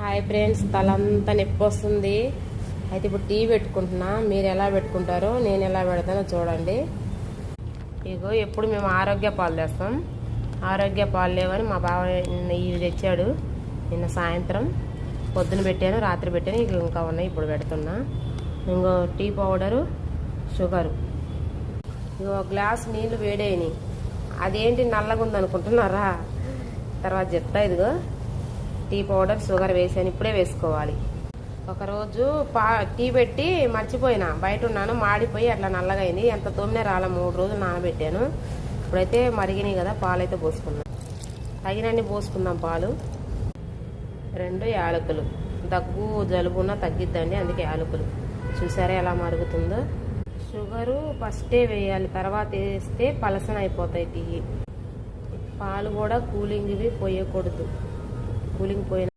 Hi friends, తలంతా నొప్పి వస్తుంది. అయితే ఇప్పుడు టీ పెట్టుకుంటున్నా. మీరు ఎలా పెట్టుకుంటారో నేను ఎలా పెడతానో చూడండి. ఇగో ఎప్పుడు మేము ఆరోగ్య పాలు తెస్తాం. ఆరోగ్య పాలు లేవని మా బావ ఇవి తెచ్చాడు. నిన్న సాయంత్రం పొద్దున పెట్టాను, రాత్రి పెట్టాను. ఇక ఇంకా ఉన్నాయి, ఇప్పుడు పెడుతున్నా. ఇంకో టీ పౌడరు, షుగరు. ఇగో గ్లాస్ నీళ్ళు వేడేయని. అదేంటి నల్లగా ఉందనుకుంటున్నారా? తర్వాత చెప్తా. ఇదిగో టీ పౌడర్, షుగర్ వేసాను. ఇప్పుడే వేసుకోవాలి. ఒకరోజు టీ పెట్టి మర్చిపోయినా, బయట ఉన్నాను, మాడిపోయి అట్లా నల్లగా అయింది. ఎంత తోమినే రాల. 3 రోజులు నానబెట్టాను. ఇప్పుడైతే మరిగినాయి కదా, పాలు అయితే పోసుకున్నాం. తగినన్ని పోసుకుందాం పాలు. 2 యాలకులు. దగ్గు జలుబున్నా తగ్గిద్దండి, అందుకే యాలకులు. చూసారా ఎలా మరుగుతుందో. షుగరు ఫస్టే వేయాలి, తర్వాత వేస్తే పలసన అయిపోతాయి టీ. పాలు కూడా కూలింగ్వి పోయకూడదు. కూలింగ్ పోయిన